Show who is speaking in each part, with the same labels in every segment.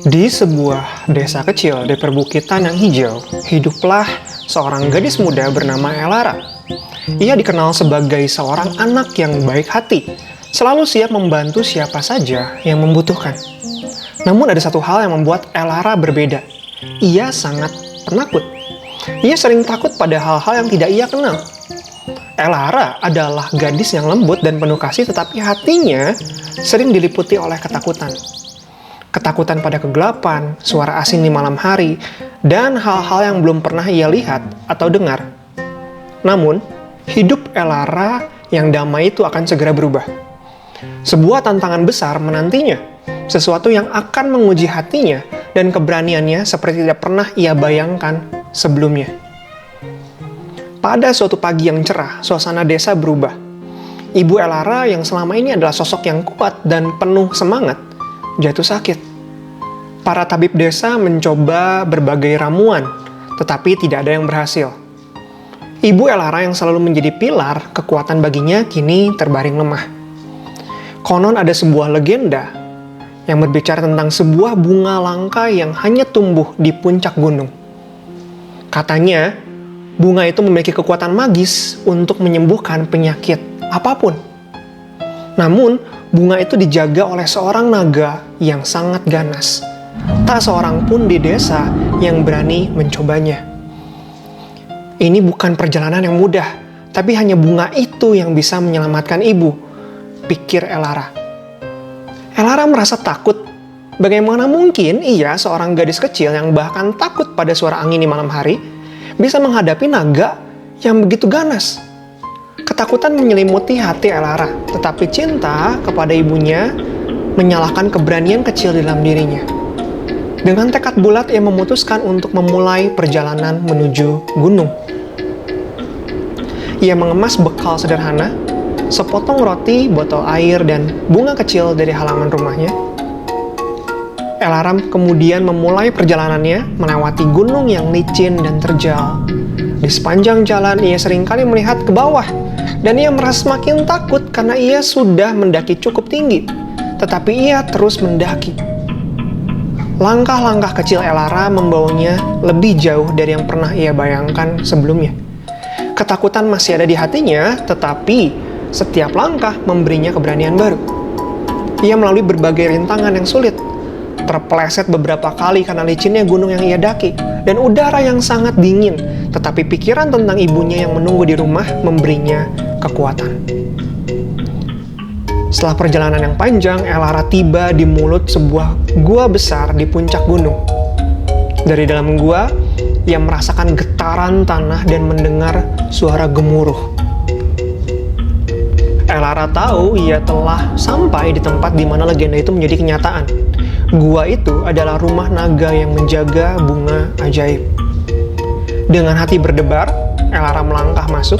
Speaker 1: Di sebuah desa kecil di perbukitan yang hijau, hiduplah seorang gadis muda bernama Elara. Ia dikenal sebagai seorang anak yang baik hati, selalu siap membantu siapa saja yang membutuhkan. Namun ada satu hal yang membuat Elara berbeda. Ia sangat penakut. Ia sering takut pada hal-hal yang tidak ia kenal. Elara adalah gadis yang lembut dan penuh kasih, tetapi hatinya sering diliputi oleh ketakutan. Ketakutan pada kegelapan, suara asing di malam hari, dan hal-hal yang belum pernah ia lihat atau dengar. Namun, hidup Elara yang damai itu akan segera berubah. Sebuah tantangan besar menantinya, sesuatu yang akan menguji hatinya dan keberaniannya seperti tidak pernah ia bayangkan sebelumnya. Pada suatu pagi yang cerah, suasana desa berubah. Ibu Elara yang selama ini adalah sosok yang kuat dan penuh semangat, jatuh sakit. Para tabib desa mencoba berbagai ramuan, tetapi tidak ada yang berhasil. Ibu Elara yang selalu menjadi pilar kekuatan baginya kini terbaring lemah. Konon ada sebuah legenda yang berbicara tentang sebuah bunga langka yang hanya tumbuh di puncak gunung. Katanya, bunga itu memiliki kekuatan magis untuk menyembuhkan penyakit apapun. Namun, bunga itu dijaga oleh seorang naga yang sangat ganas. Tak seorang pun di desa yang berani mencobanya. Ini bukan perjalanan yang mudah, tapi hanya bunga itu yang bisa menyelamatkan ibu, pikir Elara. Elara merasa takut. Bagaimana mungkin ia, seorang gadis kecil yang bahkan takut pada suara angin di malam hari, bisa menghadapi naga yang begitu ganas? Ketakutan menyelimuti hati Elara, tetapi cinta kepada ibunya menyalahkan keberanian kecil dalam dirinya. Dengan tekad bulat, ia memutuskan untuk memulai perjalanan menuju gunung. Ia mengemas bekal sederhana, sepotong roti, botol air, dan bunga kecil dari halaman rumahnya. Elara kemudian memulai perjalanannya melewati gunung yang licin dan terjal. Di sepanjang jalan, ia seringkali melihat ke bawah, dan ia merasa semakin takut karena ia sudah mendaki cukup tinggi. Tetapi ia terus mendaki. Langkah-langkah kecil Elara membawanya lebih jauh dari yang pernah ia bayangkan sebelumnya. Ketakutan masih ada di hatinya, tetapi setiap langkah memberinya keberanian baru. Ia melalui berbagai rintangan yang sulit, terpeleset beberapa kali karena licinnya gunung yang ia daki, dan udara yang sangat dingin, tetapi pikiran tentang ibunya yang menunggu di rumah memberinya kekuatan. Setelah perjalanan yang panjang, Elara tiba di mulut sebuah gua besar di puncak gunung. Dari dalam gua, ia merasakan getaran tanah dan mendengar suara gemuruh. Elara tahu ia telah sampai di tempat di mana legenda itu menjadi kenyataan. Gua itu adalah rumah naga yang menjaga bunga ajaib. Dengan hati berdebar, Elara melangkah masuk.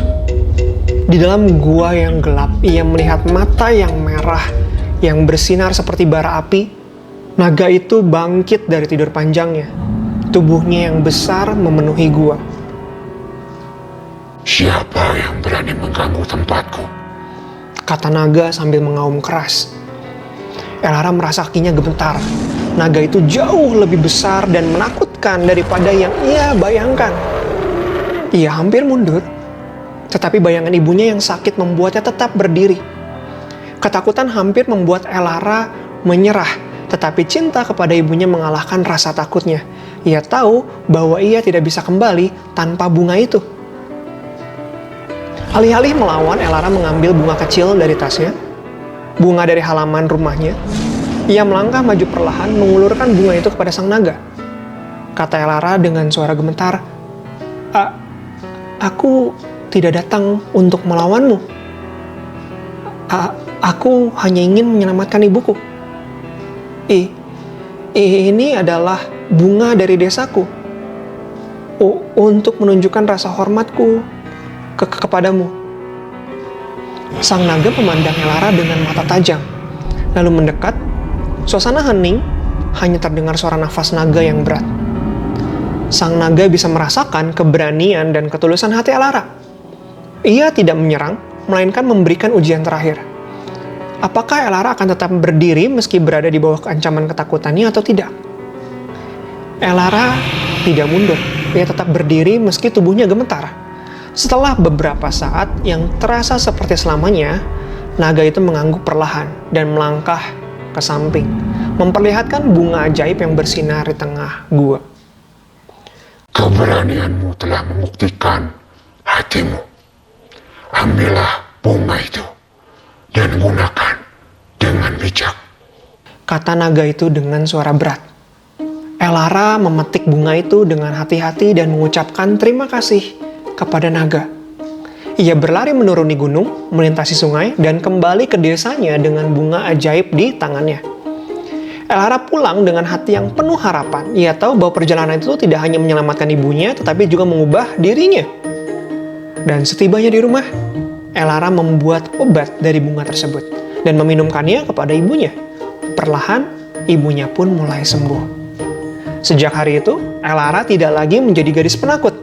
Speaker 1: Di dalam gua yang gelap, ia melihat mata yang merah yang bersinar seperti bara api. Naga itu bangkit dari tidur panjangnya. Tubuhnya yang besar memenuhi gua.
Speaker 2: "Siapa yang berani mengganggu tempatku?"
Speaker 1: kata naga sambil mengaum keras. Elara merasa kakinya gemetar. Naga itu jauh lebih besar dan menakutkan daripada yang ia bayangkan. Ia hampir mundur, tetapi bayangan ibunya yang sakit membuatnya tetap berdiri. Ketakutan hampir membuat Elara menyerah, tetapi cinta kepada ibunya mengalahkan rasa takutnya. Ia tahu bahwa ia tidak bisa kembali tanpa bunga itu. Alih-alih melawan, Elara mengambil bunga kecil dari tasnya, bunga dari halaman rumahnya. Ia melangkah maju perlahan, mengulurkan bunga itu kepada sang naga. Kata Elara dengan suara gemetar, Aku tidak datang untuk melawanmu. Aku hanya ingin menyelamatkan ibuku. Ini adalah bunga dari desaku. Untuk menunjukkan rasa hormatku kepadamu. Sang naga memandang Elara dengan mata tajam, lalu mendekat. Suasana hening, hanya terdengar suara nafas naga yang berat. Sang naga bisa merasakan keberanian dan ketulusan hati Elara. Ia tidak menyerang, melainkan memberikan ujian terakhir. Apakah Elara akan tetap berdiri meski berada di bawah ancaman ketakutannya atau tidak? Elara tidak mundur. Ia tetap berdiri meski tubuhnya gemetar. Setelah beberapa saat yang terasa seperti selamanya, naga itu mengangguk perlahan dan melangkah ke samping, memperlihatkan bunga ajaib yang bersinar di tengah gua.
Speaker 2: Keberanianmu telah membuktikan hatimu. Ambillah bunga itu dan gunakan dengan bijak,
Speaker 1: kata naga itu dengan suara berat. Elara memetik bunga itu dengan hati-hati dan mengucapkan terima kasih kepada naga. Ia berlari menuruni gunung, melintasi sungai, dan kembali ke desanya dengan bunga ajaib di tangannya. Elara pulang dengan hati yang penuh harapan. Ia tahu bahwa perjalanan itu tidak hanya menyelamatkan ibunya, tetapi juga mengubah dirinya. Dan setibanya di rumah, Elara membuat obat dari bunga tersebut dan meminumkannya kepada ibunya. Perlahan, ibunya pun mulai sembuh. Sejak hari itu, Elara tidak lagi menjadi gadis penakut.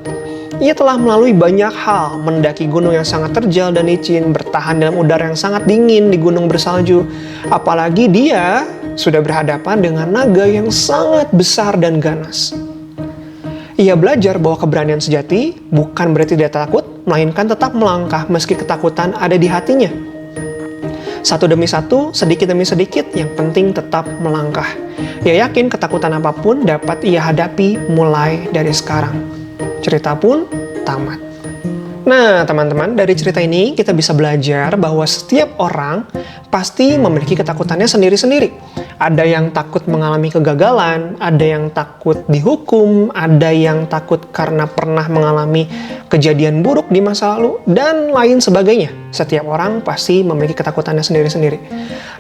Speaker 1: Ia telah melalui banyak hal, mendaki gunung yang sangat terjal dan licin, bertahan dalam udara yang sangat dingin di gunung bersalju. Apalagi dia sudah berhadapan dengan naga yang sangat besar dan ganas. Ia belajar bahwa keberanian sejati bukan berarti dia takut, melainkan tetap melangkah meski ketakutan ada di hatinya. Satu demi satu, sedikit demi sedikit, yang penting tetap melangkah. Ia yakin ketakutan apapun dapat ia hadapi mulai dari sekarang. Cerita pun tamat. Nah, teman-teman, dari cerita ini kita bisa belajar bahwa setiap orang pasti memiliki ketakutannya sendiri-sendiri. Ada yang takut mengalami kegagalan, ada yang takut dihukum, ada yang takut karena pernah mengalami kejadian buruk di masa lalu, dan lain sebagainya. Setiap orang pasti memiliki ketakutannya sendiri-sendiri.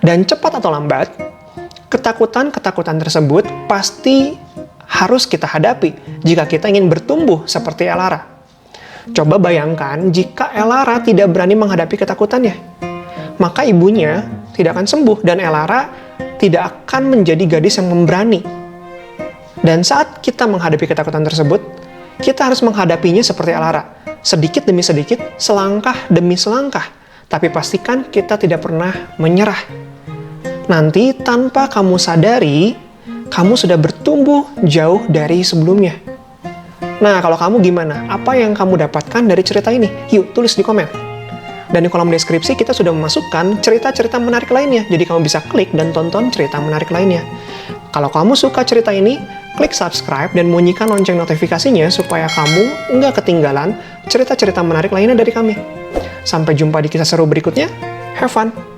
Speaker 1: Dan cepat atau lambat, ketakutan-ketakutan tersebut pasti harus kita hadapi jika kita ingin bertumbuh seperti Elara. Coba bayangkan jika Elara tidak berani menghadapi ketakutannya. Maka ibunya tidak akan sembuh dan Elara tidak akan menjadi gadis yang memberani. Dan saat kita menghadapi ketakutan tersebut, kita harus menghadapinya seperti Elara. Sedikit demi sedikit, selangkah demi selangkah. Tapi pastikan kita tidak pernah menyerah. Nanti tanpa kamu sadari, kamu sudah bertumbuh jauh dari sebelumnya. Nah, kalau kamu gimana? Apa yang kamu dapatkan dari cerita ini? Yuk, tulis di komen. Dan di kolom deskripsi kita sudah memasukkan cerita-cerita menarik lainnya. Jadi kamu bisa klik dan tonton cerita menarik lainnya. Kalau kamu suka cerita ini, klik subscribe dan bunyikan lonceng notifikasinya supaya kamu nggak ketinggalan cerita-cerita menarik lainnya dari kami. Sampai jumpa di kisah seru berikutnya. Have fun!